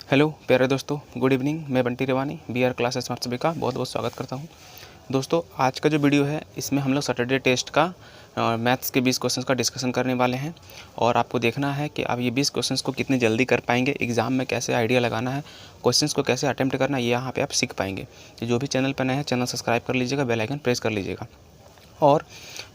Hello प्यारे दोस्तों, good evening. मैं बंटी रेवानी BR क्लासेस में आप सभी का बहुत बहुत स्वागत करता हूं। दोस्तों, आज का जो वीडियो है इसमें हम लोग सैटरडे टेस्ट का मैथ्स के 20 क्वेश्चंस का डिस्कशन करने वाले हैं और आपको देखना है कि आप ये 20 क्वेश्चंस को कितनी जल्दी कर पाएंगे, एग्जाम में कैसे आइडिया लगाना है, क्वेश्चंस को कैसे अटेम्प्ट करना है, ये यहाँ पर आप सीख पाएंगे। तो जो भी चैनल पर नए हैं चैनल सब्सक्राइब कर लीजिएगा, बेल आइकन प्रेस कर लीजिएगा। और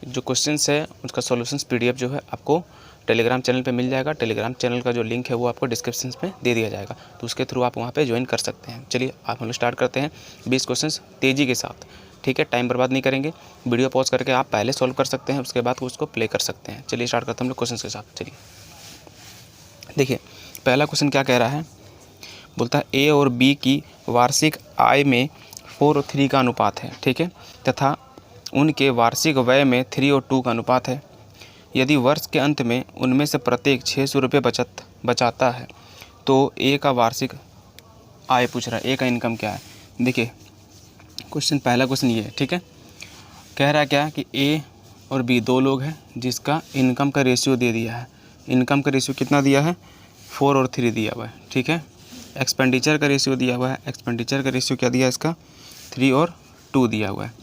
जो क्वेश्चंस है उसका सॉल्यूशंस PDF जो है आपको टेलीग्राम चैनल पे मिल जाएगा। टेलीग्राम चैनल का जो लिंक है वो आपको डिस्क्रिप्शन में दे दिया जाएगा, तो उसके थ्रू आप वहाँ पे ज्वाइन कर सकते हैं। चलिए आप हम लोग स्टार्ट करते हैं 20 क्वेश्चंस तेज़ी के साथ। ठीक है, टाइम बर्बाद नहीं करेंगे। वीडियो पॉज करके आप पहले सॉल्व कर सकते हैं, उसके बाद उसको प्ले कर सकते हैं। चलिए स्टार्ट करते हैं हम लोग क्वेश्चन के साथ। चलिए देखिए, पहला क्वेश्चन क्या कह रहा है, बोलता है A और B की वार्षिक आय में 4 और 3 का अनुपात है। ठीक है, तथा उनके वार्षिक व्यय में 3 और 2 का अनुपात है। यदि वर्ष के अंत में उनमें से प्रत्येक 600 रुपये बचाता है तो A का वार्षिक आय पूछ रहा है, A का इनकम क्या है। देखिए क्वेश्चन, पहला क्वेश्चन ये है। ठीक है, कह रहा है क्या कि A और B दो लोग हैं जिसका इनकम का रेशियो दे दिया है। इनकम का रेशियो कितना दिया है, 4 और 3 दिया हुआ है। ठीक है, एक्सपेंडिचर का रेशियो दिया हुआ है। एक्सपेंडिचर का रेशियो क्या दिया है इसका, 3 और 2 दिया हुआ है।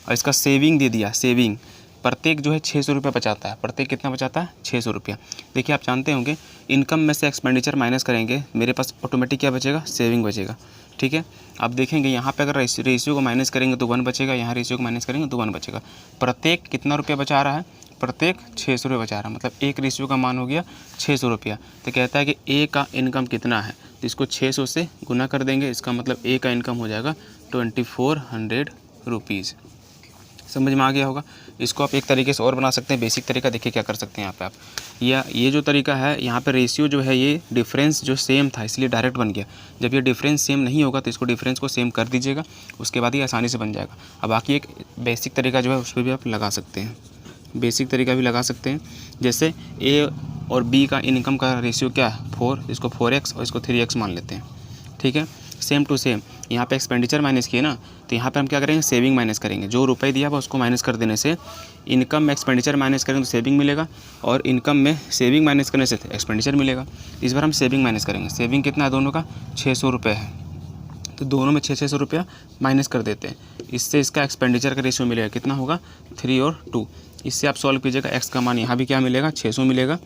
और इसका सेविंग दे दिया, सेविंग प्रत्येक जो है 600 रुपये बचाता है। प्रत्येक कितना बचाता है, 600 रुपया। देखिए आप जानते होंगे इनकम में से एक्सपेंडिचर माइनस करेंगे, मेरे पास ऑटोमेटिक क्या बचेगा, सेविंग बचेगा। ठीक है, आप देखेंगे यहाँ पे अगर रेशियो को माइनस करेंगे तो 1 बचेगा, यहाँ रेशियो को माइनस करेंगे तो 1 बचेगा। प्रत्येक कितना रुपया बचा रहा है, प्रत्येक 600 रुपये बचा रहा है, मतलब एक रेशियो का मान हो गया 600 रुपया। तो कहता है कि A का इनकम कितना है, तो इसको 600 से गुना कर देंगे, इसका मतलब A का इनकम हो जाएगा 2400 रुपीज़। समझ में आ गया होगा। इसको आप एक तरीके से और बना सकते हैं, बेसिक तरीका। देखिए क्या कर सकते हैं यहाँ पे आप, या ये जो तरीका है यहाँ पे रेशियो जो है ये डिफरेंस जो सेम था इसलिए डायरेक्ट बन गया। जब ये डिफरेंस सेम नहीं होगा तो इसको डिफरेंस को सेम कर दीजिएगा, उसके बाद ही आसानी से बन जाएगा। अब बाकी एक बेसिक तरीका जो है उस पर भी आप लगा सकते हैं, बेसिक तरीका भी लगा सकते हैं। जैसे A और B का इनकम का रेशियो क्या है, 4, इसको 4x और इसको 3x मान लेते हैं। ठीक है, सेम टू सेम यहाँ पे एक्सपेंडिचर माइनस किए ना, तो यहाँ पे हम क्या करेंगे, सेविंग माइनस करेंगे। जो रुपए दिया हुआ उसको माइनस कर देने से इनकम में एक्सपेंडिचर माइनस करेंगे तो सेविंग मिलेगा, और इनकम में सेविंग माइनस करने से एक्सपेंडिचर मिलेगा। इस बार हम सेविंग माइनस करेंगे। सेविंग कितना है दोनों का, 600 रुपये है, तो दोनों में 600 रुपया माइनस कर देते हैं। इससे इसका एक्सपेंडिचर का रेशियो मिलेगा, कितना होगा, 3 और 2। इससे आप सॉल्व कीजिएगा, x का मान यहाँ भी क्या मिलेगा, 600 मिलेगा।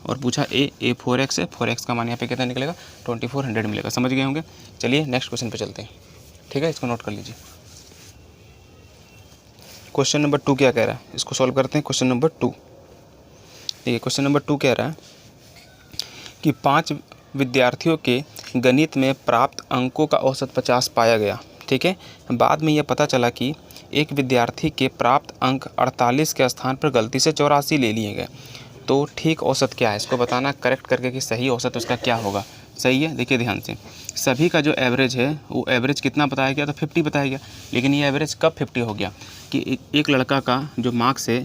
और पूछा A 4x है, 4x का मान यहाँ पे कितना निकलेगा, 2400 मिलेगा। समझ गए होंगे। चलिए नेक्स्ट क्वेश्चन पे चलते हैं। ठीक है, इसको नोट कर लीजिए। क्वेश्चन नंबर 2 क्या कह रहा है, इसको सॉल्व करते हैं। क्वेश्चन नंबर 2, देखिए क्वेश्चन नंबर 2 कह रहा है कि 5 विद्यार्थियों के गणित में प्राप्त अंकों का औसत 50 पाया गया। ठीक है, बाद में यह पता चला कि एक विद्यार्थी के प्राप्त अंक 48 के स्थान पर गलती से 84 ले लिए गए, तो ठीक औसत क्या है, इसको बताना करेक्ट करके कि सही औसत उसका क्या होगा। सही है, देखिए ध्यान से, सभी का जो एवरेज है वो एवरेज कितना बताया गया, तो 50 बताया गया। लेकिन ये एवरेज कब 50 हो गया कि एक लड़का का जो मार्क्स है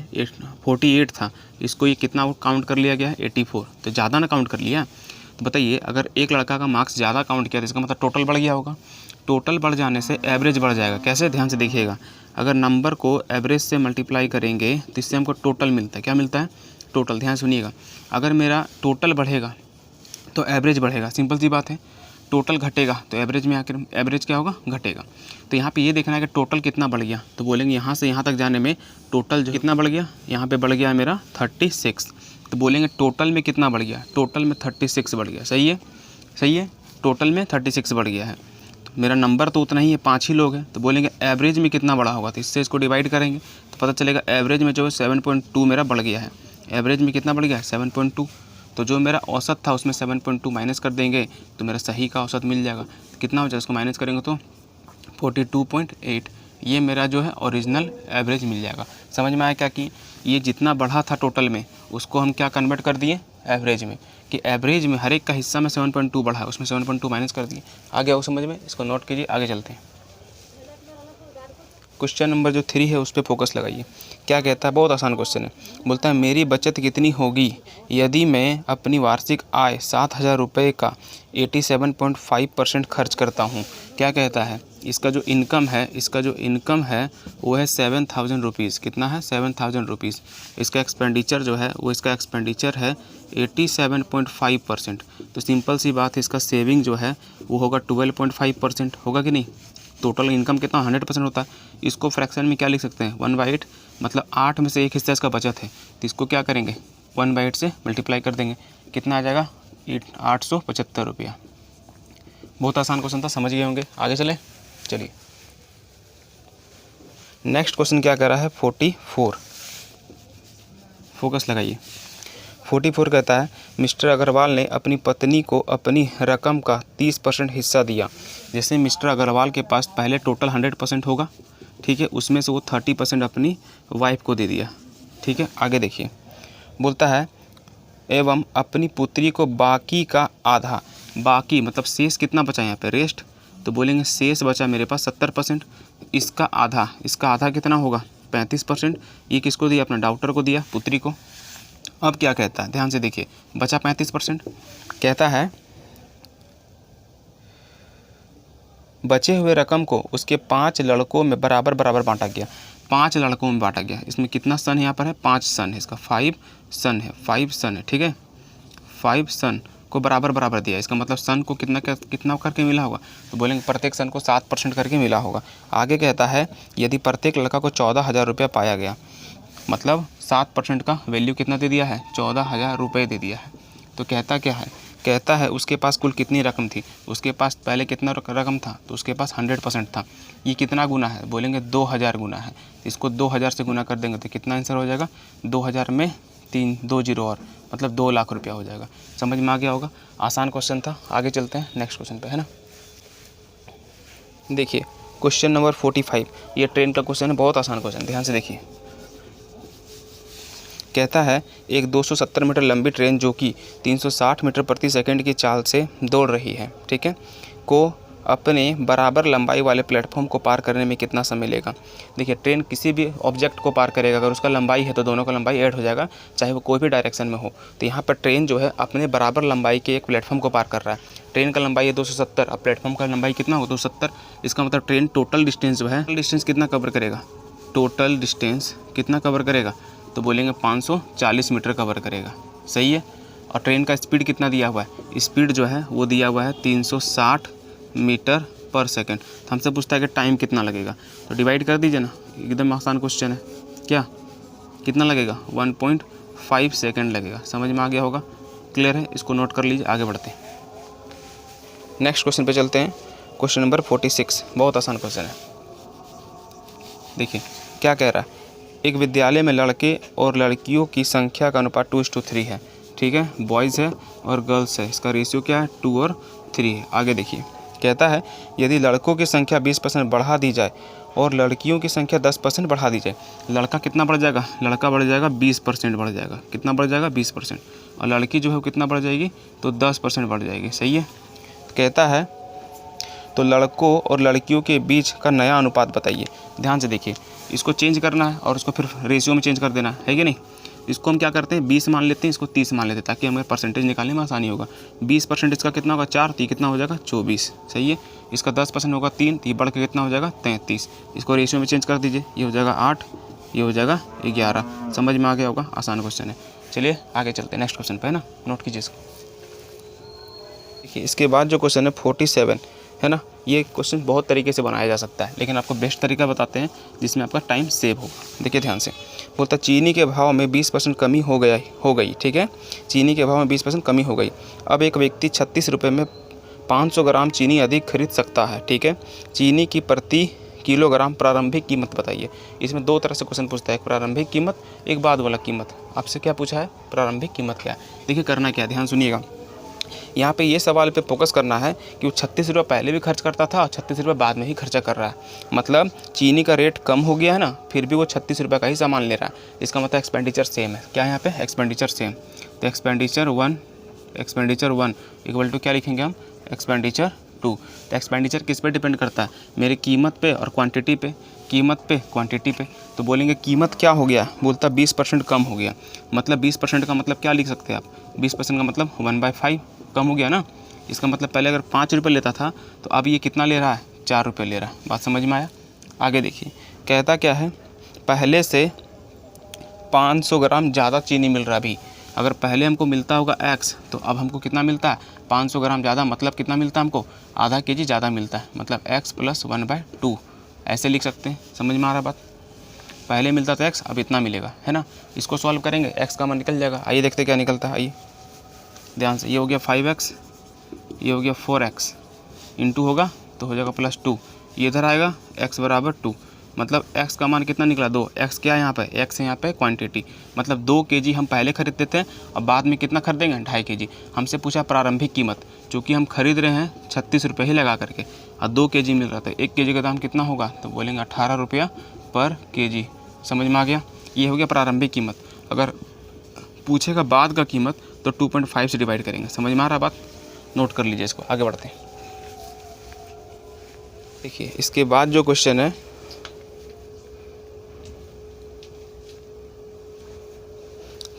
48 था, इसको ये कितना काउंट कर लिया गया, 84, तो ज़्यादा ना काउंट कर लिया। तो बताइए, अगर एक लड़का का मार्क्स ज़्यादा काउंट किया तो इसका मतलब टोटल बढ़ गया होगा। टोटल बढ़ जाने से एवरेज बढ़ जाएगा। कैसे, ध्यान से देखिएगा, अगर नंबर को एवरेज से मल्टीप्लाई करेंगे तो इससे हमको टोटल मिलता है। क्या मिलता है, टोटल। ध्यान सुनिएगा, अगर मेरा टोटल बढ़ेगा तो एवरेज बढ़ेगा, सिंपल सी बात है। टोटल घटेगा तो एवरेज में आकर एवरेज क्या होगा, घटेगा। तो यहाँ पे ये देखना है कि टोटल कितना बढ़ गया, तो बोलेंगे यहाँ से यहाँ तक जाने में टोटल जो कितना बढ़ गया, यहाँ पे बढ़ गया है मेरा 36, तो बोलेंगे टोटल में कितना बढ़ गया, टोटल में 36 बढ़ गया। सही है, सही है, टोटल में 36 बढ़ गया है। तो मेरा नंबर तो उतना ही है, 5 ही लोग हैं, तो बोलेंगे एवरेज में कितना बढ़ा होगा, तो इससे इसको डिवाइड करेंगे तो पता चलेगा एवरेज में जो है 7.2 मेरा बढ़ गया है। एवरेज में कितना बढ़ गया है, 7.2। तो जो मेरा औसत था उसमें 7.2 माइनस कर देंगे तो मेरा सही का औसत मिल जाएगा। तो कितना हो जाएगा, इसको माइनस करेंगे तो 42.8, ये मेरा जो है ओरिजिनल एवरेज मिल जाएगा। समझ में आया क्या कि ये जितना बढ़ा था टोटल में उसको हम क्या कन्वर्ट कर दिए एवरेज में, कि एवरेज में हर एक का हिस्सा में 7.2 बढ़ा है, उसमें 7.2 माइनस कर दिए। आगे आओ समझ में, इसको नोट कीजिए, आगे चलते हैं। क्वेश्चन नंबर जो 3 है उस पर फोकस लगाइए। क्या कहता है, बहुत आसान क्वेश्चन है। बोलता है मेरी बचत कितनी होगी यदि मैं अपनी वार्षिक आय 7,000 रुपये का 87.5% खर्च करता हूँ। क्या कहता है, इसका जो इनकम है, इसका जो इनकम है वो है 7,000 रुपीज़। कितना है, 7,000 रुपीज़। इसका एक्सपेंडिचर जो है वो इसका एक्सपेंडिचर है 87.5%। तो सिंपल सी बात है, इसका सेविंग जो है वो होगा 12.5%, होगा कि नहीं। टोटल इनकम कितना 100% होता है। इसको फ्रैक्शन में क्या लिख सकते हैं, 1/8, मतलब 8 में से 1 हिस्सा इसका बचत है, तो इसको क्या करेंगे 1/8 से मल्टीप्लाई कर देंगे, कितना आ जाएगा 875 रुपया। बहुत आसान क्वेश्चन था, समझ गए होंगे। आगे चले, चलिए नेक्स्ट क्वेश्चन क्या कर रहा है 44, फोकस लगाइए। 44 कहता है मिस्टर अग्रवाल ने अपनी पत्नी को अपनी रकम का 30% हिस्सा दिया। जैसे मिस्टर अग्रवाल के पास पहले टोटल 100% होगा, ठीक है, उसमें से वो 30% अपनी वाइफ को दे दिया, ठीक है। आगे देखिए, बोलता है एवं अपनी पुत्री को बाकी का आधा, बाकी मतलब शेष कितना बचा यहाँ पे रेस्ट, तो बोलेंगे शेष बचा मेरे पास 70%, इसका आधा कितना होगा 35%। ये किसको दिया, अपना डॉक्टर को दिया, पुत्री को। अब क्या कहता है, ध्यान से देखिए, बचा 35%, कहता है बचे हुए रकम को उसके 5 लड़कों में बराबर बराबर बांटा गया। 5 लड़कों में बांटा गया। इसमें कितना सन यहाँ पर है, 5 सन है, इसका 5 सन है, ठीक है। 5 सन को बराबर बराबर दिया, इसका मतलब सन को कितना करके मिला होगा, तो बोलेंगे प्रत्येक सन को 7% करके मिला होगा। आगे कहता है यदि प्रत्येक लड़का को 14,000 रुपया पाया गया, मतलब 7% का वैल्यू कितना दे दिया है, 14,000 रुपये दे दिया है। तो कहता क्या है, कहता है उसके पास कुल कितनी रकम थी, उसके पास पहले कितना रकम था, तो उसके पास 100% था। ये कितना गुना है, बोलेंगे 2000 गुना है। इसको 2000 से गुना कर देंगे तो कितना आंसर हो जाएगा, 2000 में 3 2 0 और, मतलब 2 लाख रुपया हो जाएगा। समझ में आ गया होगा, आसान क्वेश्चन था। आगे चलते हैं नेक्स्ट क्वेश्चन पे, है ना। देखिए क्वेश्चन नंबर 45, ये ट्रेन का क्वेश्चन है, बहुत आसान क्वेश्चन, ध्यान से देखिए। कहता है एक 270 मीटर लंबी ट्रेन जो कि 360 मीटर प्रति सेकंड की चाल से दौड़ रही है, ठीक है, को अपने बराबर लंबाई वाले प्लेटफॉर्म को पार करने में कितना समय लेगा। देखिए ट्रेन किसी भी ऑब्जेक्ट को पार करेगा, अगर उसका लंबाई है तो दोनों का लंबाई ऐड हो जाएगा, चाहे वो कोई भी डायरेक्शन में हो। तो यहाँ पर ट्रेन जो है अपने बराबर लंबाई के एक प्लेटफॉर्म को पार कर रहा है। ट्रेन का लंबाई है 270, अब प्लेटफॉर्म का लंबाई कितना हो 270, इसका मतलब ट्रेन टोटल डिस्टेंस जो है, डिस्टेंस कितना कवर करेगा, टोटल डिस्टेंस कितना कवर करेगा, तो बोलेंगे 540 मीटर कवर करेगा, सही है। और ट्रेन का स्पीड कितना दिया हुआ है, स्पीड जो है वो दिया हुआ है 360 मीटर पर सेकंड। तो हमसे पूछता है कि टाइम कितना लगेगा, तो डिवाइड कर दीजिए ना, एकदम आसान क्वेश्चन है। क्या कितना लगेगा, 1.5 सेकंड लगेगा। समझ में आ गया होगा, क्लियर है, इसको नोट कर लीजिए। आगे बढ़ते हैं, नेक्स्ट क्वेश्चन पे चलते हैं। क्वेश्चन नंबर 46, बहुत आसान क्वेश्चन है। देखिए क्या कह रहा है, एक विद्यालय में लड़के और लड़कियों की संख्या का अनुपात 2:3 है, ठीक है, बॉयज़ है और गर्ल्स है, इसका रेशियो क्या है 2 और 3 है। आगे देखिए, कहता है यदि लड़कों की संख्या 20% बढ़ा दी जाए और लड़कियों की संख्या 10% बढ़ा दी जाए, लड़का कितना बढ़ जाएगा, लड़का बढ़ जाएगा 20% बढ़ जाएगा, कितना बढ़ जाएगा 20%, और लड़की जो है वो कितना बढ़ जाएगी, तो 10% बढ़ जाएगी, सही है। कहता है तो लड़कों और लड़कियों के बीच का नया अनुपात बताइए। ध्यान से देखिए, इसको चेंज करना है और इसको फिर रेशियो में चेंज कर देना है कि नहीं। इसको हम क्या करते हैं 20 मान लेते हैं, इसको 30 मान लेते हैं, ताकि हमें परसेंटेज निकालने में आसानी होगा। 20% इसका कितना होगा 4, तो कितना हो जाएगा 24, सही है। इसका 10% होगा 3, तो ये बढ़ के कितना हो जाएगा 33। इसको रेशियो में चेंज कर दीजिए, ये हो जाएगा 8, ये हो जाएगा 11। समझ में आ गया होगा, आसान क्वेश्चन है। चलिए आगे चलते हैं नेक्स्ट क्वेश्चन पे, है ना, नोट कीजिए इसको। देखिए इसके बाद जो क्वेश्चन है 47 है ना, ये क्वेश्चन बहुत तरीके से बनाया जा सकता है, लेकिन आपको बेस्ट तरीका बताते हैं जिसमें आपका टाइम सेव होगा। देखिए ध्यान से, बोलता चीनी के भाव में 20% कमी हो गई, ठीक है, चीनी के भाव में 20% कमी हो गई। अब एक व्यक्ति 36 रुपये में 500 ग्राम चीनी अधिक खरीद सकता है, ठीक है। चीनी की प्रति किलोग्राम प्रारंभिक कीमत बताइए। इसमें 2 तरह से क्वेश्चन पूछता है, एक प्रारंभिक कीमत, एक बाद वाला कीमत। आपसे क्या पूछा है, प्रारंभिक कीमत क्या है। देखिए करना क्या है, ध्यान सुनिएगा। यहाँ पे ये सवाल पे फोकस करना है कि वो 36 रुपये पहले भी खर्च करता था और 36 रुपये बाद में ही खर्चा कर रहा है। मतलब चीनी का रेट कम हो गया है ना, फिर भी वो 36 रुपये का ही सामान ले रहा है। इसका मतलब एक्सपेंडिचर सेम है। क्या है यहाँ पे, एक्सपेंडिचर सेम। तो एक्सपेंडिचर 1 इक्वल टू क्या लिखेंगे हम, एक्सपेंडिचर 2। तो एक्सपेंडिचर किस पे डिपेंड करता है, मेरी कीमत पे और क्वांटिटी पे, कीमत पे क्वांटिटी पे। तो बोलेंगे कीमत क्या हो गया, बोलता 20% कम हो गया। मतलब 20% का मतलब क्या लिख सकते हैं आप, 20% का मतलब 1/5 कम हो गया ना। इसका मतलब पहले अगर 5 रुपये लेता था तो अब ये कितना ले रहा है, 4 रुपये ले रहा है। बात समझ में आया। आगे देखिए, कहता क्या है, पहले से 500 ग्राम ज़्यादा चीनी मिल रहा है अभी। अगर पहले हमको मिलता होगा x तो अब हमको कितना मिलता है 500 ग्राम ज़्यादा, मतलब कितना मिलता है हमको आधा kg ज़्यादा मिलता है, मतलब x + 1/2 ऐसे लिख सकते हैं। समझ में आ रहा बात? पहले मिलता था x, अब इतना मिलेगा, है ना। इसको सॉल्व करेंगे x का मान निकल जाएगा। आइए देखते क्या निकलता है। आइए ध्यान से, ये हो गया 5x, ये हो गया 4x, इंटू होगा तो हो जाएगा +2, ये इधर आएगा x = 2, मतलब x का मान कितना निकला 2। x क्या है यहाँ पे, x है यहाँ पे क्वांटिटी, मतलब 2 kg हम पहले खरीदते थे और बाद में कितना खरीदेंगे 2.5 kg। हमसे पूछा प्रारंभिक कीमत, चूँकि हम खरीद रहे हैं 36 रुपये ही लगा करके और 2 kg मिल रहा था, 1 kg का दाम कितना होगा, तो बोलेंगे 18 रुपया पर kg। समझ में आ गया? ये हो गया प्रारंभिक कीमत। अगर पूछेगा बाद का कीमत तो 2.5 से डिवाइड करेंगे। समझ में आ रहा बात? नोट कर लीजिए इसको, आगे बढ़ते हैं। देखिए इसके बाद जो क्वेश्चन है,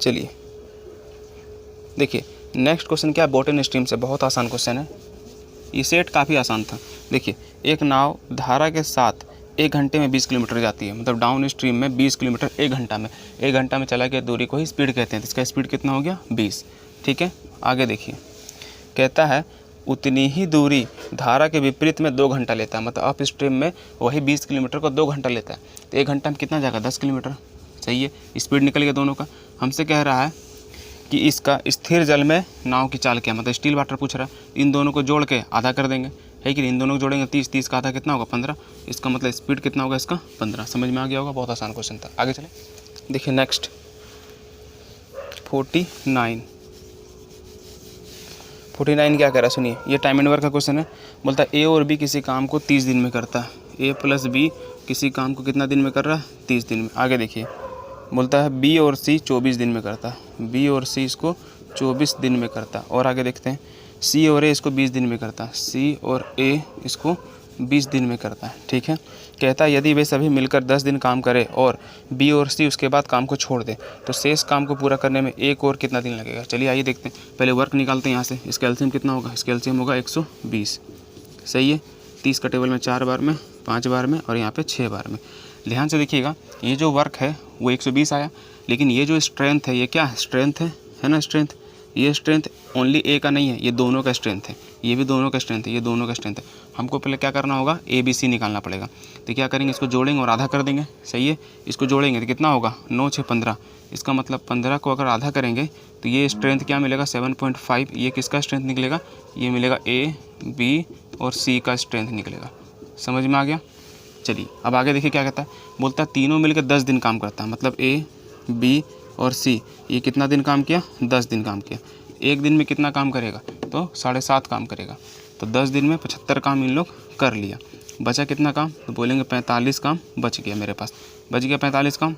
चलिए देखिए नेक्स्ट क्वेश्चन क्या है, बोटन स्ट्रीम से, बहुत आसान क्वेश्चन है। ये सेट काफ़ी आसान था। देखिए एक नाव धारा के साथ 1 घंटे में 20 किलोमीटर जाती है, मतलब डाउन स्ट्रीम में 20 किलोमीटर 1 घंटा में, 1 घंटा में चला गया दूरी को ही स्पीड कहते हैं। तो इसका स्पीड कितना हो गया 20। ठीक है, आगे देखिए, कहता है उतनी ही दूरी धारा के विपरीत में 2 घंटा लेता है, मतलब अप स्ट्रीम में वही 20 किलोमीटर को 2 घंटा लेता है, तो 1 घंटा में कितना जाएगा 10 किलोमीटर। सही है, स्पीड निकल गया दोनों का। हमसे कह रहा है कि इसका स्थिर जल में नाव की चाल क्या, मतलब स्टिल वाटर पूछ रहा है। इन दोनों को जोड़ के आधा कर देंगे, है कि नहीं। इन दोनों को जोड़ेंगे 30, 30 का आधा कितना होगा 15, इसका मतलब स्पीड कितना होगा इसका 15। समझ में आ गया होगा, बहुत आसान क्वेश्चन था। आगे चले, देखिए नेक्स्ट 49 क्या कह रहा है सुनिए। ये टाइम एंड वर्क का क्वेश्चन है। बोलता है ए और बी किसी काम को 30 दिन में करता है। ए + बी किसी काम को कितना दिन में कर रहा है 30 दिन में। आगे देखिए, बोलता है बी और सी 24 दिन में करता है। बी और सी इसको 24 दिन में करता है। और आगे देखते हैं, सी और ए इसको 20 दिन में करता है। सी और ए इसको 20 दिन में करता है। ठीक है, कहता है यदि वे सभी मिलकर 10 दिन काम करें और बी और सी उसके बाद काम को छोड़ दें तो शेष काम को पूरा करने में एक और कितना दिन लगेगा। चलिए आइए देखते हैं, पहले वर्क निकालते हैं यहाँ से। इसका एलसीएम कितना होगा, इसका एलसीएम होगा 120। सही है, 30 का टेबल में 4 बार में, 5 बार में और यहाँ पे 6 बार में। ध्यान से देखिएगा, ये जो वर्क है वो 120 आया, लेकिन ये जो स्ट्रेंथ है ये क्या है, स्ट्रेंथ है ना, स्ट्रेंथ। ये स्ट्रेंथ ओनली ए का नहीं है, ये दोनों का स्ट्रेंथ है, ये भी दोनों का स्ट्रेंथ है, ये दोनों का स्ट्रेंथ है। हमको पहले क्या करना होगा, ABC निकालना पड़ेगा। तो क्या करेंगे, इसको जोड़ेंगे और आधा कर देंगे। सही है, इसको जोड़ेंगे तो कितना होगा 9 6 15, इसका मतलब 15 को अगर आधा करेंगे तो ये स्ट्रेंथ क्या मिलेगा 7.5। ये किसका स्ट्रेंथ निकलेगा, ये मिलेगा A, B और C का स्ट्रेंथ निकलेगा। समझ में आ गया। चलिए अब आगे देखिए क्या कहता है। बोलता है तीनों मिलकर 10 दिन काम करता है, मतलब A, B और C ये कितना दिन काम किया, 10 दिन काम किया। एक दिन में कितना काम करेगा, तो 7.5 काम करेगा। तो 10 दिन में 75 काम इन लोग कर लिया। बचा कितना काम, तो बोलेंगे 45 काम बच गया मेरे पास, बच गया 45 काम।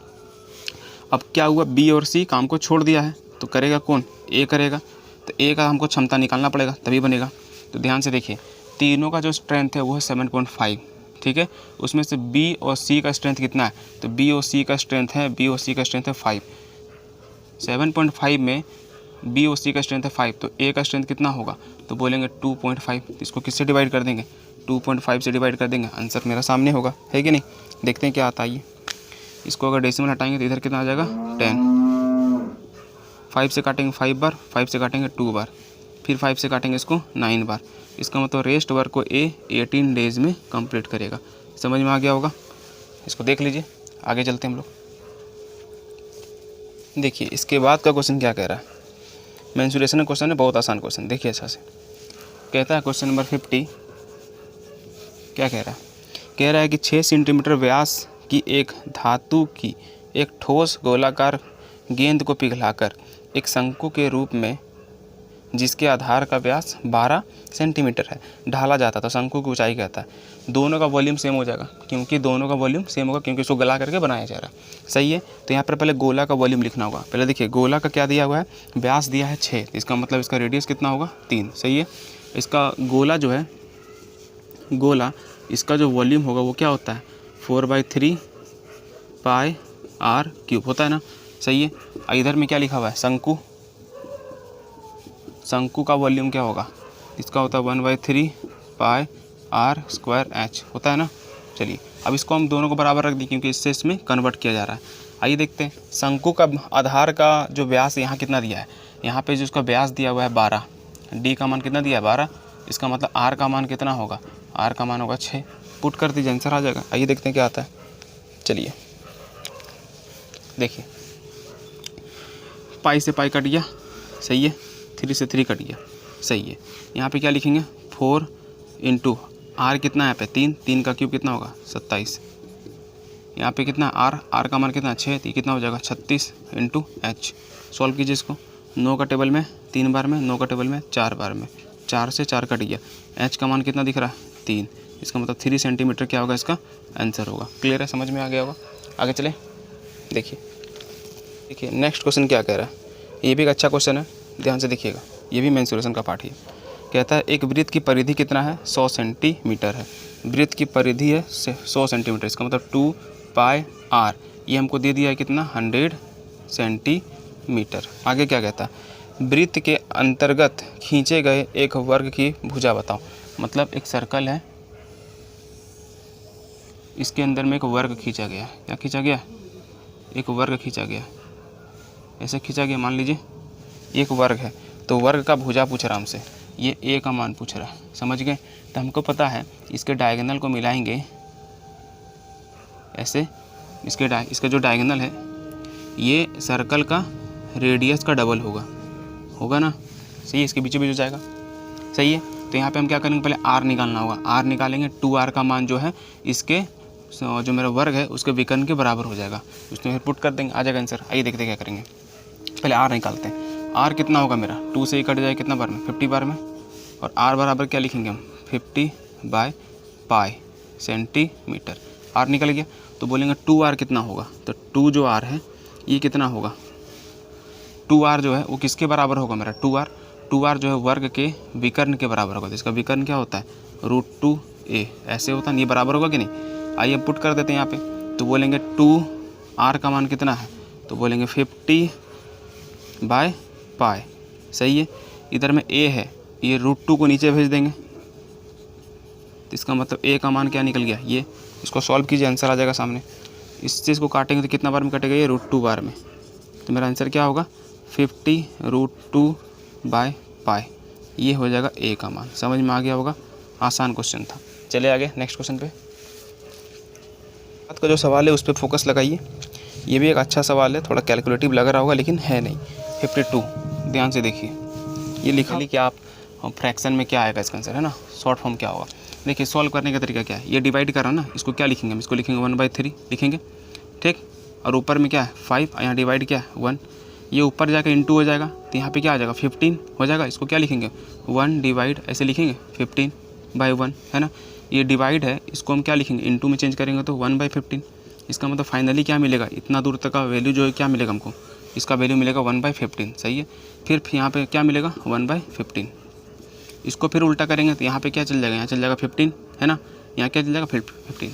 अब क्या हुआ, B और C काम को छोड़ दिया है, तो करेगा कौन, A करेगा। तो A का हमको क्षमता निकालना पड़ेगा तभी बनेगा। तो ध्यान से देखिए, तीनों का जो स्ट्रेंथ है वो है 7.5। ठीक है, उसमें से B और C का स्ट्रेंथ कितना है, तो B और C का स्ट्रेंथ है 5। 7.5 में B और C का स्ट्रेंथ है 5, तो A का स्ट्रेंथ कितना होगा, तो बोलेंगे 2.5। इसको किससे डिवाइड कर देंगे, 2.5 से डिवाइड कर देंगे, आंसर मेरा सामने होगा, है कि नहीं। देखते हैं क्या आता है ये। इसको अगर डेसिमल हटाएंगे तो इधर कितना आ जाएगा 10। 5 से काटेंगे 5 बार, 5 से काटेंगे 2 बार, फिर 5 से काटेंगे इसको 9 बार। इसका मतलब रेस्ट वर्क को A 18 डेज़ में कंप्लीट करेगा। समझ में आ गया होगा, इसको देख लीजिए। आगे चलते हैं हम लोग। देखिए इसके बाद का क्वेश्चन क्या कह रहा है, मेंसुरेशन का क्वेश्चन है, बहुत आसान क्वेश्चन। देखिए अच्छा से कहता है, क्वेश्चन नंबर 50 क्या कह रहा है, कह रहा है कि 6 सेंटीमीटर व्यास की एक धातु की एक ठोस गोलाकार गेंद को पिघलाकर एक शंकु के रूप में, जिसके आधार का व्यास 12 सेंटीमीटर है, ढाला जाता है, तो शंकु की ऊंचाई कहता है। दोनों का वॉल्यूम सेम हो जाएगा, क्योंकि दोनों का वॉल्यूम सेम होगा, क्योंकि इसको गला करके बनाया जा रहा है। सही है, तो यहाँ पर पहले गोला का वॉल्यूम लिखना होगा। पहले देखिए गोला का क्या दिया हुआ है, व्यास दिया है 6, तो इसका मतलब इसका रेडियस कितना होगा 3। सही है, इसका गोला जो है, गोला इसका जो वॉल्यूम होगा वो क्या होता है 4/3 πr³ होता है ना। सही है, इधर में क्या लिखा हुआ है, शंकु। शंकु का वॉल्यूम क्या होगा, इसका होता है 1/3 πr² h होता है ना। चलिए अब इसको हम दोनों को बराबर रख दें, क्योंकि इससे इसमें कन्वर्ट किया जा रहा है। आइए देखते हैं, शंकु का आधार का जो व्यास यहाँ कितना दिया है, यहाँ पे जो उसका व्यास दिया हुआ है 12, डी का मान कितना दिया है 12, इसका मतलब आर का मान कितना होगा, आर का मान होगा 6। पुट कर दीजिए, आंसर आ जाएगा। आइए देखते हैं क्या आता है। चलिए देखिए, पाई से पाई कट गया, सही है, 3 से 3 कट गया, सही है। यहाँ पे क्या लिखेंगे 4 इंटू आर कितना है यहाँ पे 3, 3 का क्यूब कितना होगा 27। यहाँ पे कितना आर का मान कितना 6, तो कितना हो जाएगा 36 इंटू एच। सॉल्व कीजिए इसको, 9 का टेबल में 3 बार में, 9 का टेबल में 4 बार में, 4 से 4 कट गया, एच का मान कितना दिख रहा है 3, इसका मतलब 3 सेंटीमीटर क्या होगा, इसका आंसर होगा। क्लियर है, समझ में आ गया होगा। आगे चले, देखिए नेक्स्ट क्वेश्चन क्या कह रहा है। ये भी एक अच्छा क्वेश्चन है, ध्यान से देखिएगा, ये भी मेंसुरेशन का पार्ट ही है। कहता है एक वृत्त की परिधि कितना है 100 सेंटीमीटर है, वृत्त की परिधि है 100 सेंटीमीटर, इसका मतलब 2 पाई आर, ये हमको दे दिया है कितना 100 सेंटीमीटर। आगे क्या कहता है, वृत्त के अंतर्गत खींचे गए एक वर्ग की भुजा बताओ। मतलब एक सर्कल है, इसके अंदर में एक वर्ग खींचा गया है, क्या खींचा गया, एक वर्ग खींचा गया, ऐसे खींचा गया, मान लीजिए एक वर्ग है, तो वर्ग का भुजा पूछ रहा हमसे, ये ए का मान पूछ रहा है, समझ गए। तो हमको पता है इसके डायगोनल को मिलाएंगे ऐसे, इसका जो डायगोनल है ये सर्कल का रेडियस का डबल होगा ना, सही है, इसके बीचों बीच हो जाएगा, सही है। तो यहाँ पे हम क्या करेंगे, पहले आर निकालना होगा, आर निकालेंगे, 2r का मान जो है इसके जो मेरा वर्ग है उसके विकर्ण के बराबर हो जाएगा, उसमें फिर पुट कर देंगे, आ जाएगा आंसर। आइए देखते क्या करेंगे, पहले आर निकालते हैं। आर कितना होगा मेरा, 2 से ही कट जाएगा कितना बार में 50 बार में, और आर बराबर क्या लिखेंगे हम 50/पाई सेंटीमीटर। आर निकल गया, तो बोलेंगे 2r कितना होगा, तो 2 जो r है ये कितना होगा, 2r जो है वो किसके बराबर होगा मेरा, 2r जो है वर्ग के विकर्ण के बराबर होगा। तो इसका विकर्ण क्या होता है √2a, ऐसे होता है, ये बराबर होगा कि नहीं। आइए हम पुट कर देते हैं यहाँ पे, तो बोलेंगे 2r का मान कितना है, तो बोलेंगे 50/पाई, सही है। इधर में a है, ये √2 को नीचे भेज देंगे, तो इसका मतलब a का मान क्या निकल गया, ये। इसको सॉल्व कीजिए, आंसर आ जाएगा सामने। इस चीज़ को काटेंगे तो कितना बार में कटेगा, ये √2 बार में, तो मेरा आंसर क्या होगा 50√2/पाई, ये हो जाएगा a का मान। समझ में आ गया होगा, आसान क्वेश्चन था। चलिए आगे नेक्स्ट क्वेश्चन पे। बात का जो सवाल है उस पर फोकस लगाइए, ये भी एक अच्छा सवाल है, थोड़ा कैलकुलेटिव लग रहा होगा लेकिन है नहीं। 52, ध्यान से देखिए, ये लिखा कि आप फ्रैक्शन में क्या आएगा इसका आंसर, है ना, शॉर्ट फॉर्म क्या होगा। देखिए सॉल्व करने का तरीका क्या है, ये डिवाइड कर रहा है ना, इसको क्या लिखेंगे हम, इसको लिखेंगे 1/3 लिखेंगे, ठीक। और ऊपर में क्या है 5, यहाँ डिवाइड क्या है 1, ये ऊपर जाकर इंटू हो जाएगा, तो यहाँ पे क्या आ जाएगा 15 हो जाएगा। इसको क्या लिखेंगे 1 डिवाइड, ऐसे लिखेंगे 15/1, है ना। ये डिवाइड है, इसको हम क्या लिखेंगे इंटू में चेंज करेंगे तो 1/15। इसका मतलब फाइनली क्या मिलेगा, इतना दूर तक का वैल्यू जो है क्या मिलेगा हमको, इसका वैल्यू मिलेगा 1/15, सही है। फिर यहाँ पे क्या मिलेगा 1/15, इसको फिर उल्टा करेंगे तो यहाँ पे क्या चल जाएगा, यहाँ चल जाएगा 15, है ना, यहाँ क्या चल जाएगा 15।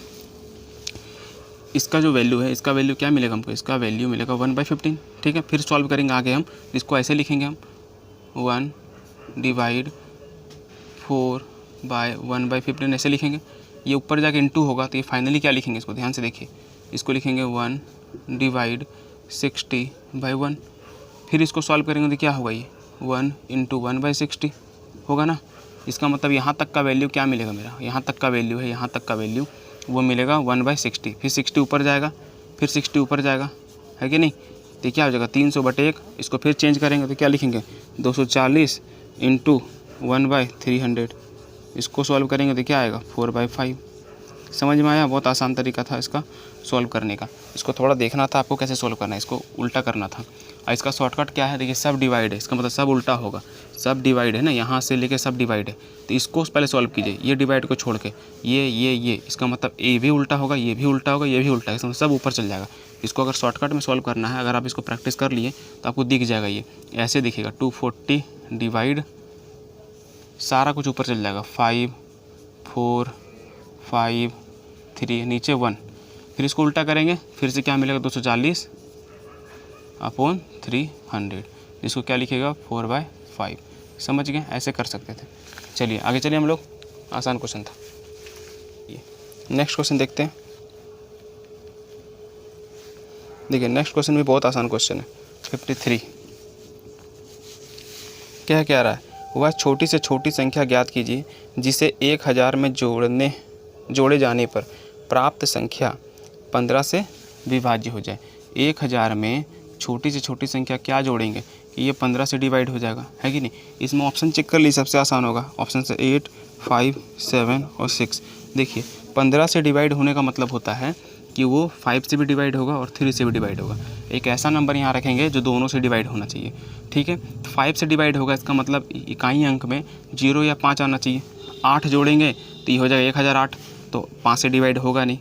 इसका जो वैल्यू है, इसका वैल्यू क्या मिलेगा हमको, इसका वैल्यू मिलेगा 1/15, ठीक है। फिर सॉल्व करेंगे आगे हम, इसको ऐसे लिखेंगे हम 1 डिवाइड 4/1/15 ऐसे लिखेंगे। ये ऊपर जाके इंटू होगा तो ये फाइनली क्या लिखेंगे, इसको ध्यान से देखिए, इसको लिखेंगे 1 डिवाइड 60/1। फिर इसको सॉल्व करेंगे तो क्या होगा, ये 1 इंटू 1/60 होगा ना। इसका मतलब यहाँ तक का वैल्यू क्या मिलेगा मेरा, यहाँ तक का वैल्यू है, यहाँ तक का वैल्यू वो मिलेगा 1/60। फिर 60 ऊपर जाएगा, फिर 60 ऊपर जाएगा, है कि नहीं। तो क्या हो जाएगा 300/1। इसको फिर चेंज करेंगे तो क्या लिखेंगे 240 इंटू 1/300। इसको सॉल्व करेंगे तो क्या आएगा 4/5। समझ में आया, बहुत आसान तरीका था इसका सॉल्व करने का। इसको थोड़ा देखना था आपको कैसे सॉल्व करना है, इसको उल्टा करना था। और इसका शॉर्टकट क्या है, देखिए सब डिवाइड है, इसका मतलब सब उल्टा होगा, सब डिवाइड है ना, यहाँ से लेके सब डिवाइड है। तो इसको पहले सॉल्व कीजिए, ये डिवाइड को छोड़ के ये, इसका मतलब ये भी उल्टा होगा, ये भी उल्टा होगा, ये भी उल्टा है, इसका मतलब सब ऊपर चल जाएगा। इसको अगर शॉर्टकट में सॉल्व करना है, अगर आप इसको प्रैक्टिस कर लिए तो आपको दिख जाएगा, ये ऐसे दिखेगा 240 डिवाइड, सारा कुछ ऊपर चल जाएगा 5 4 5 3, नीचे 1। फिर इसको उल्टा करेंगे, फिर से क्या मिलेगा 240/300। इसको क्या लिखेगा 4/5। समझ गए, ऐसे कर सकते थे। चलिए आगे चलिए हम लोग, आसान क्वेश्चन था ये। नेक्स्ट क्वेश्चन देखते हैं। देखिए नेक्स्ट क्वेश्चन भी बहुत आसान क्वेश्चन है। 53 क्या कह रहा है, वह छोटी से छोटी संख्या ज्ञात कीजिए जिसे 1000 में जोड़े जाने पर प्राप्त संख्या 15 से विभाज्य हो जाए। 1000 में छोटी से छोटी संख्या क्या जोड़ेंगे कि ये 15 से डिवाइड हो जाएगा, है कि नहीं। इसमें ऑप्शन चेक कर लीजिए, सबसे आसान होगा ऑप्शन से 8, 5, 7 और 6। देखिए 15 से डिवाइड होने का मतलब होता है कि वो 5 से भी डिवाइड होगा और 3 से भी डिवाइड होगा। एक ऐसा नंबर यहाँ रखेंगे जो दोनों से डिवाइड होना चाहिए, ठीक है। 5 से डिवाइड होगा, इसका मतलब इकाई अंक में 0 या 5 आना चाहिए। 8 जोड़ेंगे तो ये हो जाएगा 1008, तो 5 से डिवाइड होगा नहीं।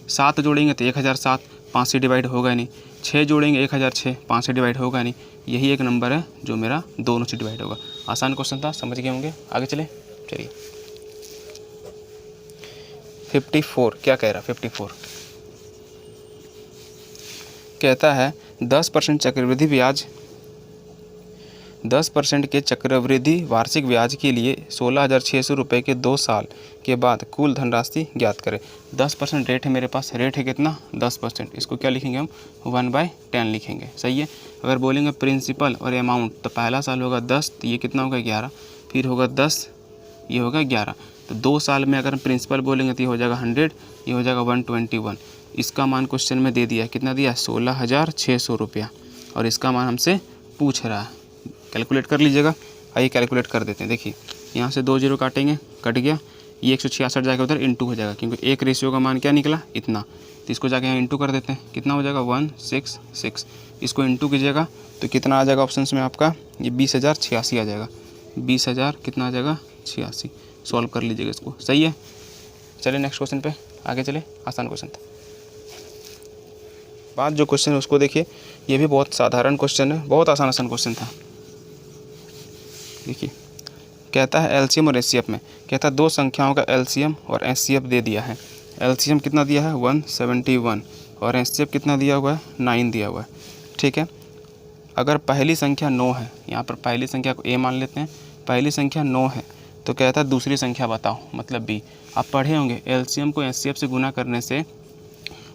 7 जोड़ेंगे तो 1007, 5 से डिवाइड होगा नहीं। 6 जोड़ेंगे 1006, 5 से डिवाइड होगा नहीं। यही एक नंबर है जो मेरा दोनों से डिवाइड होगा। आसान क्वेश्चन था, समझ गए होंगे। आगे चलिए 54 क्या कह रहा है। 54 कहता है 10% चक्रवृद्धि ब्याज 10% के चक्रवृद्धि वार्षिक ब्याज के लिए 16,600 रुपये के 2 साल के बाद कुल धनराशि ज्ञात करें। 10% रेट है मेरे पास, रेट है कितना 10%। इसको क्या लिखेंगे हम 1/10 लिखेंगे, सही है। अगर बोलेंगे प्रिंसिपल और अमाउंट तो पहला साल होगा 10, तो ये कितना होगा 11, फिर होगा 10, ये होगा 11। तो 2 साल में अगर हम प्रिंसिपल बोलेंगे तो ये हो जाएगा 100, ये हो जाएगा 121। इसका मान क्वेश्चन में दे दिया, कितना दिया 16,600 रुपया, और इसका मान हमसे पूछ रहा है। कैलकुलेट कर लीजिएगा, आइए कैलकुलेट कर देते हैं। देखिए यहाँ से 2 0 काटेंगे, कट गया, ये 166 जाएगा उधर इंटू हो जाएगा, क्योंकि एक रेशियो का मान क्या निकला इतना। तो इसको जाके यहाँ इंटू कर देते हैं, कितना हो जाएगा 166। इसको इंटू कीजिएगा तो कितना आ जाएगा ऑप्शन में आपका, ये 20,086 आ जाएगा। 20,000 कितना आ जाएगा 86। सॉल्व कर लीजिएगा इसको, सही है। चलिए नेक्स्ट क्वेश्चन पे आगे चले, आसान क्वेश्चन था। बाद जो क्वेश्चन है उसको देखिए, ये भी बहुत साधारण क्वेश्चन है, बहुत आसान क्वेश्चन था। देखिए कहता है एलसीएम और एचसीएफ में, कहता है 2 संख्याओं का एलसीएम और एचसीएफ दे दिया है। एलसीएम कितना दिया है 171 और एचसीएफ कितना दिया हुआ है 9 दिया हुआ है, ठीक है। अगर पहली संख्या 9 है, यहाँ पर पहली संख्या को ए मान लेते हैं, पहली संख्या 9 है, तो कहता है दूसरी संख्या बताओ, मतलब बी। आप पढ़े होंगे एलसीएम को एचसीएफ से गुना करने से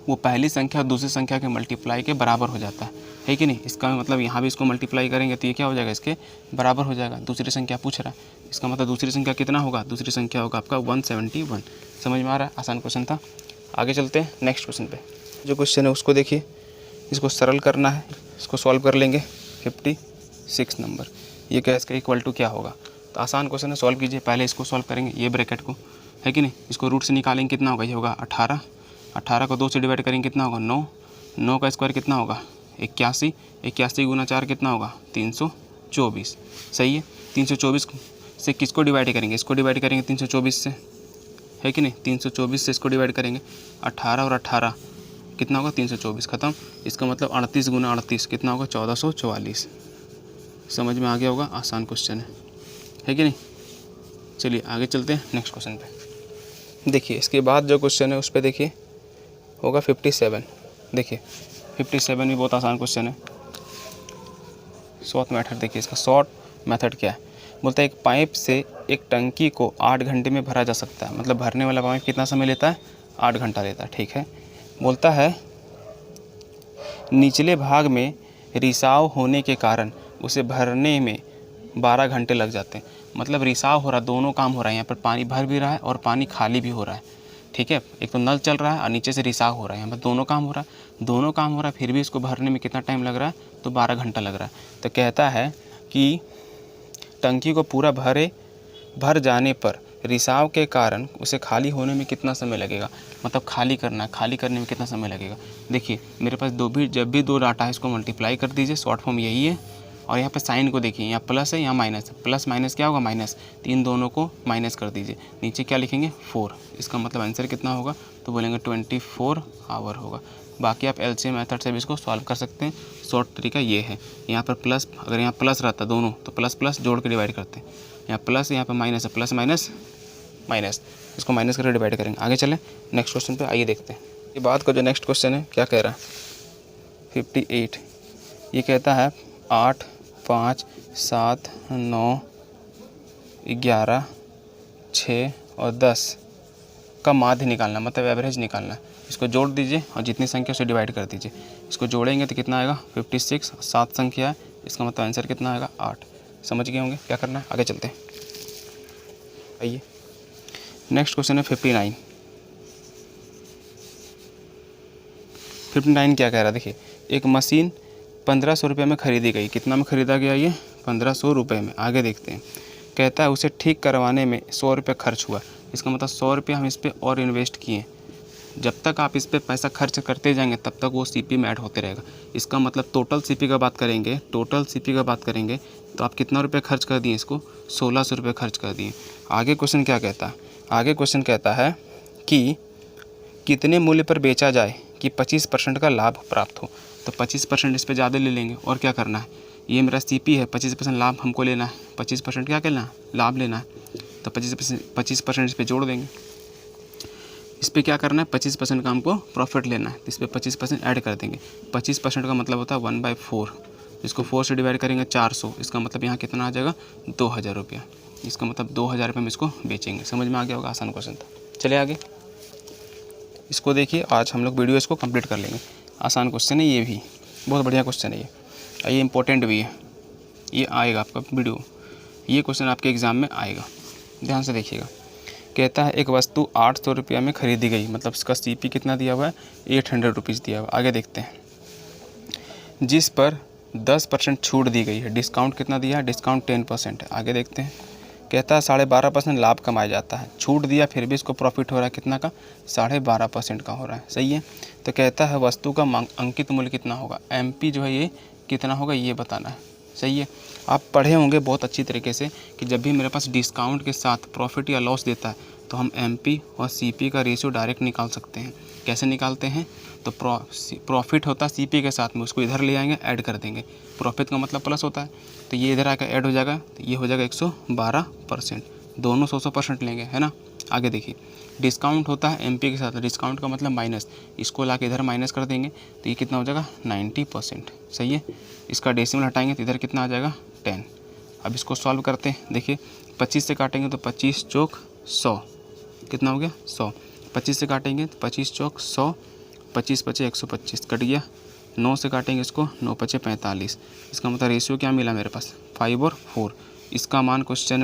वो पहली संख्या और दूसरी संख्या के मल्टीप्लाई के बराबर हो जाता है कि नहीं। इसका मतलब यहाँ भी इसको मल्टीप्लाई करेंगे तो ये क्या हो जाएगा, इसके बराबर हो जाएगा। दूसरी संख्या पूछ रहा है, इसका मतलब दूसरी संख्या कितना होगा, दूसरी संख्या होगा आपका 171। समझ में आ रहा है, आसान क्वेश्चन था। आगे चलते हैं नेक्स्ट क्वेश्चन पे। जो क्वेश्चन है उसको देखिए, इसको सरल करना है, इसको सॉल्व कर लेंगे। 56 नंबर, ये क्या इसका इक्वल टू क्या होगा। तो आसान क्वेश्चन है, सॉल्व कीजिए। पहले इसको सॉल्व करेंगे, ये ब्रैकेट को, है कि नहीं। इसको रूट से निकालेंगे, कितना होगा, ये होगा 18। 18 को 2 से डिवाइड करेंगे, कितना होगा 9। 9 का स्क्वायर कितना होगा 81। 81 गुना 4 कितना होगा 324, सही है। 324 से किसको डिवाइड करेंगे, इसको डिवाइड करेंगे 324 से, है कि नहीं। 324 से इसको डिवाइड करेंगे, 18 और 18 कितना होगा 324, ख़त्म। इसका मतलब 38 गुना 38 कितना होगा 1444। समझ में आ गया होगा, आसान क्वेश्चन है कि नहीं। चलिए आगे चलते हैं नेक्स्ट क्वेश्चन पे। देखिए इसके बाद जो क्वेश्चन है उस पर देखिए होगा 57। देखिए 57 भी बहुत आसान क्वेश्चन है। शॉर्ट मेथड देखिए, इसका शॉर्ट मेथड क्या है, बोलता है एक पाइप से एक टंकी को 8 घंटे में भरा जा सकता है। मतलब भरने वाला पाइप कितना समय लेता है 8 घंटा लेता है, ठीक है। बोलता है निचले भाग में रिसाव होने के कारण उसे भरने में 12 घंटे लग जाते हैं। मतलब रिसाव हो रहा, दोनों काम हो रहा है, यहाँ पर पानी भर भी रहा है और पानी खाली भी हो रहा है, ठीक है। एक तो नल चल रहा है और नीचे से रिसाव हो रहा है, यहाँ पर दोनों काम हो रहा है, दोनों काम हो रहा है, फिर भी इसको भरने में कितना टाइम लग रहा है, तो 12 घंटा लग रहा है। तो कहता है कि टंकी को पूरा भर जाने पर रिसाव के कारण उसे खाली होने में कितना समय लगेगा। मतलब खाली करना है, खाली करने में कितना समय लगेगा। देखिए मेरे पास जब भी 2 डाटा है इसको मल्टीप्लाई कर दीजिए, शॉर्ट फॉर्म यही है। और यहाँ पे साइन को देखिए, यहाँ प्लस है यहाँ माइनस है, प्लस माइनस क्या होगा माइनस, तो इन दोनों को माइनस कर दीजिए। नीचे क्या लिखेंगे 4, इसका मतलब आंसर कितना होगा, तो बोलेंगे 24 आवर होगा। बाकी आप एलसीएम मेथड से भी इसको सॉल्व कर सकते हैं। शॉर्ट तरीका ये है, यहाँ पर प्लस, अगर यहाँ प्लस रहता दोनों तो प्लस प्लस जोड़ के डिवाइड करते हैं, यहाँ प्लस यहाँ पर माइनस है, प्लस माइनस माइनस, इसको माइनस करके डिवाइड करेंगे। आगे चलें नेक्स्ट क्वेश्चन पे, आइए देखते हैं। ये बात का जो नेक्स्ट क्वेश्चन है क्या कह रहा है 58। ये कहता है 8, 5, 7, 9, 11, 6 और 10 का माध्य निकालना, मतलब एवरेज निकालना है। इसको जोड़ दीजिए और जितनी संख्या उसे डिवाइड कर दीजिए। इसको जोड़ेंगे तो कितना आएगा 56, 7 संख्या है, इसका मतलब आंसर कितना आएगा 8। समझ गए होंगे क्या करना है, आगे चलते हैं। आइए नेक्स्ट क्वेश्चन है 59। 59 क्या कह रहा है, देखिए एक मशीन 1500 रुपये में ख़रीदी गई। कितना में ख़रीदा गया ये 1500 रुपये में। आगे देखते हैं, कहता है उसे ठीक करवाने में 100 रुपये खर्च हुआ। इसका मतलब 100 रुपये हम इस पर और इन्वेस्ट किए। जब तक आप इस पर पैसा खर्च करते जाएंगे तब तक वो सीपी में ऐड होते रहेगा। इसका मतलब टोटल सीपी का बात करेंगे, टोटल सीपी का बात करेंगे तो आप कितना रुपये खर्च कर दिए, इसको 1600 रुपये खर्च कर दिए। आगे क्वेश्चन क्या कहता है, आगे क्वेश्चन कहता है कि कितने मूल्य पर बेचा जाए कि 25% का लाभ प्राप्त हो। तो 25% इस पर ज़्यादा ले लेंगे और क्या करना है, ये मेरा सीपी है, 25% लाभ हमको लेना है। 25% क्या करना है, लाभ लेना है। तो 25% इस पर जोड़ देंगे। इस पर क्या करना है, 25% का हमको प्रॉफिट लेना है, इस पर 25% ऐड कर देंगे। 25% का मतलब होता है 1/4। इसको 4 से डिवाइड करेंगे 400, इसका मतलब यहाँ कितना आ जाएगा 2000 रुपया। इसका मतलब 2000 रुपये में इसको बेचेंगे। समझ में आ गया होगा, आसान क्वेश्चन था। चलिए आगे इसको देखिए, आज हम लोग वीडियो इसको कंप्लीट कर लेंगे। आसान क्वेश्चन है, ये भी बहुत बढ़िया क्वेश्चन है ये इंपॉर्टेंट भी है, ये आएगा आपका वीडियो, ये क्वेश्चन आपके एग्ज़ाम में आएगा, ध्यान से देखिएगा। कहता है एक वस्तु 800 रुपये में ख़रीदी गई, मतलब इसका सीपी कितना दिया हुआ है 800 रुपीज़ दिया हुआ है। आगे देखते हैं, जिस पर 10% छूट दी गई है, डिस्काउंट कितना दिया है, डिस्काउंट 10% है। आगे देखते हैं, कहता है 12.5% लाभ कमाया जाता है। छूट दिया फिर भी इसको प्रॉफिट हो रहा है कितना का, 12.5% का हो रहा है। सही है। तो कहता है वस्तु का अंकित मूल्य कितना होगा, एमपी जो है ये कितना होगा ये बताना है। सही है। आप पढ़े होंगे बहुत अच्छी तरीके से कि जब भी मेरे पास डिस्काउंट के साथ प्रॉफिट या लॉस देता है तो हम एमपी और सीपी का रेशियो डायरेक्ट निकाल सकते हैं। कैसे निकालते हैं, तो प्रॉफिट होता है सीपी के साथ में, उसको इधर ले आएंगे ऐड कर देंगे। प्रॉफिट का मतलब प्लस होता है, तो ये इधर आकर ऐड हो जाएगा, तो ये हो जाएगा 112%। दोनों 100% लेंगे, है ना। आगे देखिए, डिस्काउंट होता है एमपी के साथ, डिस्काउंट का मतलब माइनस, इसको ला के इधर माइनस कर देंगे तो ये कितना हो जाएगा 90%। सही है। इसका डेसिमल हटाएंगे तो इधर कितना आ जाएगा 10। अब इसको सॉल्व करते हैं। देखिए 25 से काटेंगे तो 25 चौक 100, कितना हो गया 100। 25 से काटेंगे तो 25 चौक 100, 25 बचे 125 कट गया। 9 से काटेंगे इसको, 9 बचे 45। इसका मतलब रेशियो क्या मिला मेरे पास 5 और 4। इसका मान क्वेश्चन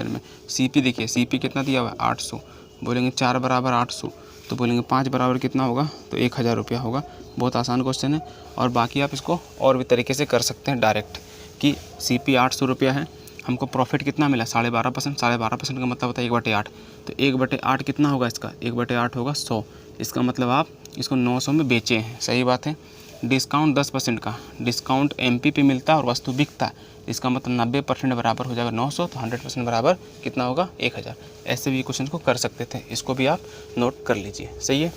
में सीपी देखिए, सीपी कितना दिया हुआ है 800। बोलेंगे 4 बराबर 800, तो बोलेंगे 5 बराबर कितना होगा, तो 1000 रुपया होगा। बहुत आसान क्वेश्चन है। और बाकी आप इसको और भी तरीके से कर सकते हैं डायरेक्ट, कि सीपी 800 रुपया है, हमको प्रॉफिट कितना मिला 12.5%। 12.5% का मतलब होता है 1/8। तो 1/8 कितना होगा इसका, 1/8 होगा 100। इसका मतलब आप इसको 900 में बेचे हैं। सही बात है। डिस्काउंट 10% का, डिस्काउंट एमपी पे मिलता है और वस्तु बिकता है, इसका मतलब 90% बराबर हो जाएगा 900, तो 100% बराबर कितना होगा 1000। ऐसे भी क्वेश्चन को कर सकते थे, इसको भी आप नोट कर लीजिए। सही है।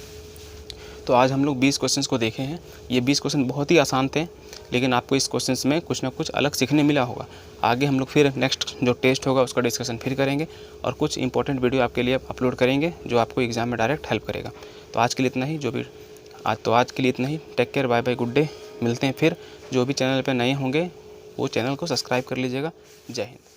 तो आज हम लोग 20 क्वेश्चंस को देखे हैं। ये 20 क्वेश्चन बहुत ही आसान थे, लेकिन आपको इस क्वेश्चंस में कुछ ना कुछ अलग सीखने मिला होगा। आगे हम लोग फिर नेक्स्ट जो टेस्ट होगा उसका डिस्कशन फिर करेंगे और कुछ इंपॉर्टेंट वीडियो आपके लिए अपलोड करेंगे जो आपको एग्ज़ाम में डायरेक्ट हेल्प करेगा। तो आज के लिए इतना ही, take care, bye bye, good day. मिलते हैं फिर। जो भी चैनल पर नए होंगे वो चैनल को सब्सक्राइब कर लीजिएगा। जय हिंद।